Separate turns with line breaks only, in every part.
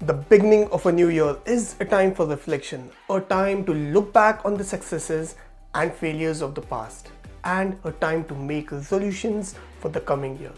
The beginning of a new year is a time for reflection, a time to look back on the successes and failures of the past, and a time to make resolutions for the coming year.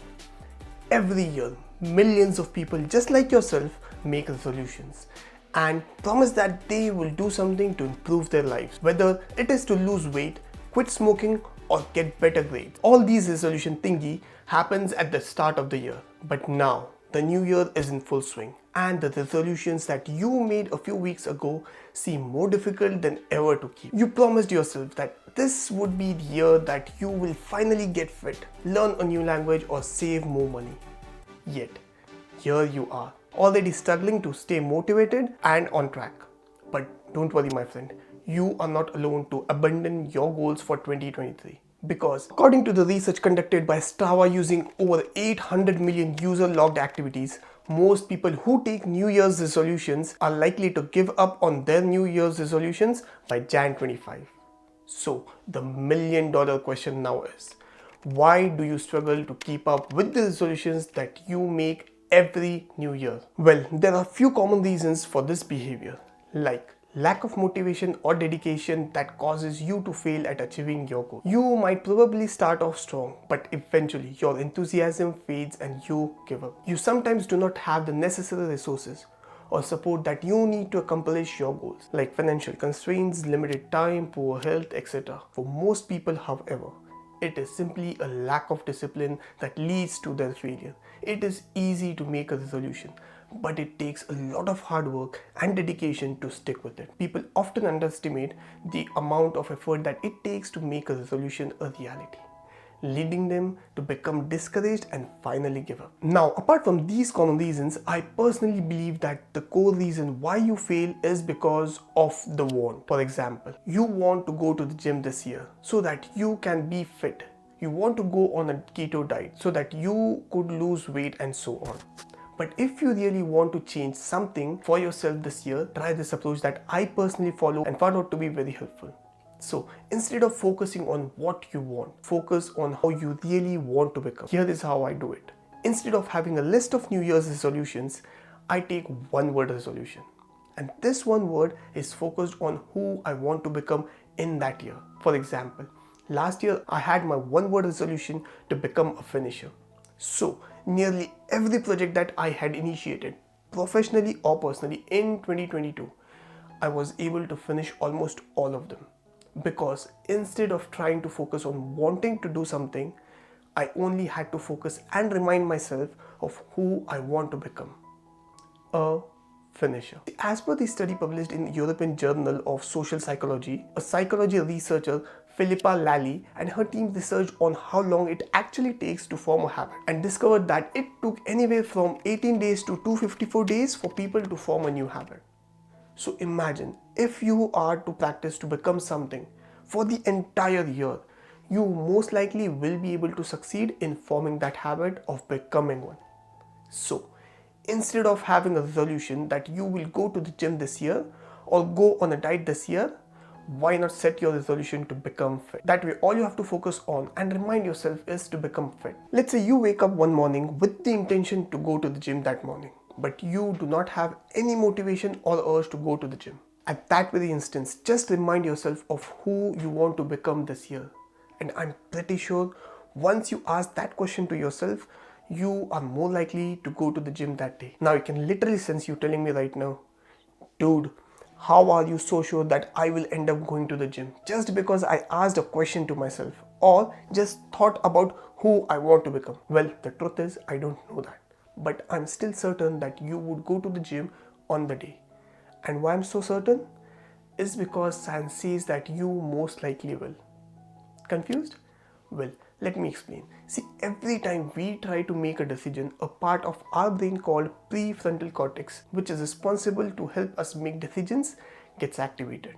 Every year, millions of people just like yourself make resolutions and promise that they will do something to improve their lives, whether it is to lose weight, quit smoking, or get better grades. All these resolution thingy happens at the start of the year, but now the new year is in full swing and the resolutions that you made a few weeks ago seem more difficult than ever to keep. You promised yourself that this would be the year that you will finally get fit, learn a new language, or save more money. Yet, here you are, already struggling to stay motivated and on track. But don't worry, my friend, you are not alone to abandon your goals for 2023. Because according to the research conducted by Strava using over 800 million user-logged activities, most people who take New Year's resolutions are likely to give up on their New Year's resolutions by Jan 25. So, the million-dollar question now is, why do you struggle to keep up with the resolutions that you make every new year? Well, there are few common reasons for this behavior, like lack of motivation or dedication that causes you to fail at achieving your goal. You might probably start off strong, but eventually your enthusiasm fades and you give up. You sometimes do not have the necessary resources or support that you need to accomplish your goals, like financial constraints, limited time, poor health, etc. For most people, however, it is simply a lack of discipline that leads to their failure. It is easy to make a resolution, but it takes a lot of hard work and dedication to stick with it. People often underestimate the amount of effort that it takes to make a resolution a reality, leading them to become discouraged and finally give up. Now, apart from these common reasons, I personally believe that the core reason why you fail is because of the want. For example, you want to go to the gym this year so that you can be fit. You want to go on a keto diet so that you could lose weight and so on. But if you really want to change something for yourself this year, try this approach that I personally follow and found out to be very helpful. So instead of focusing on what you want, focus on how you really want to become. Here is how I do it. Instead of having a list of New Year's resolutions, I take one word resolution. And this one word is focused on who I want to become in that year. For example, last year I had my one word resolution to become a finisher. So nearly every project that I had initiated, professionally or personally in 2022, I was able to finish almost all of them. Because instead of trying to focus on wanting to do something, I only had to focus and remind myself of who I want to become. A finisher. As per the study published in European Journal of Social Psychology, a psychology researcher, Philippa Lally, and her team researched on how long it actually takes to form a habit and discovered that it took anywhere from 18 days to 254 days for people to form a new habit. So imagine if you are to practice to become something for the entire year, you most likely will be able to succeed in forming that habit of becoming one. So instead of having a resolution that you will go to the gym this year or go on a diet this year, why not set your resolution to become fit? That way, all you have to focus on and remind yourself is to become fit. Let's say you wake up one morning with the intention to go to the gym that morning, but you do not have any motivation or urge to go to the gym. At that very instance, just remind yourself of who you want to become this year. And I'm pretty sure once you ask that question to yourself, you are more likely to go to the gym that day. Now, you can literally sense you telling me right now, dude, how are you so sure that I will end up going to the gym? Just because I asked a question to myself or just thought about who I want to become. Well, the truth is, I don't know that. But I'm still certain that you would go to the gym on the day. And why I'm so certain? Is because science says that you most likely will. Confused? Well, let me explain. See, every time we try to make a decision, a part of our brain called prefrontal cortex, which is responsible to help us make decisions, gets activated.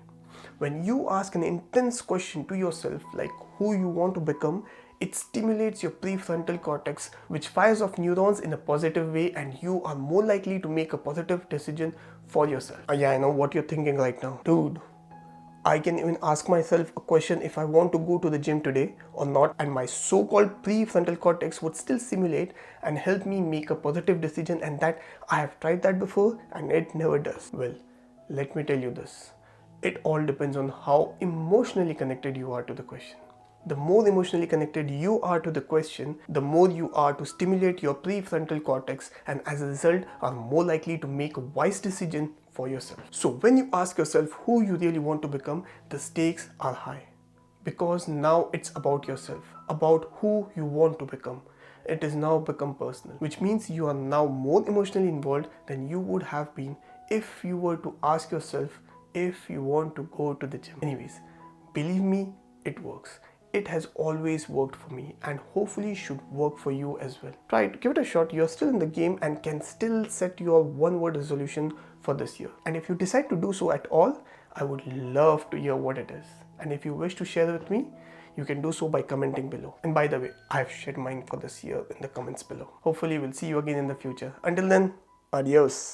When you ask an intense question to yourself, like who you want to become, it stimulates your prefrontal cortex, which fires off neurons in a positive way, and you are more likely to make a positive decision for yourself. Yeah, I know what you're thinking right now. Dude, I can even ask myself a question if I want to go to the gym today or not, and my so-called prefrontal cortex would still simulate and help me make a positive decision, and that I have tried that before and it never does. Well, let me tell you this. It all depends on how emotionally connected you are to the question. The more emotionally connected you are to the question, the more you are to stimulate your prefrontal cortex, and as a result are more likely to make a wise decision for yourself. So when you ask yourself who you really want to become, the stakes are high. Because now it's about yourself, about who you want to become. It is now become personal, which means you are now more emotionally involved than you would have been if you were to ask yourself if you want to go to the gym. Anyways, believe me, it works. It has always worked for me and hopefully should work for you as well. Try it, give it a shot. You're still in the game and can still set your one-word resolution for this year. And if you decide to do so at all, I would love to hear what it is. And if you wish to share it with me, you can do so by commenting below. And by the way, I've shared mine for this year in the comments below. Hopefully we'll see you again in the future. Until then, adios.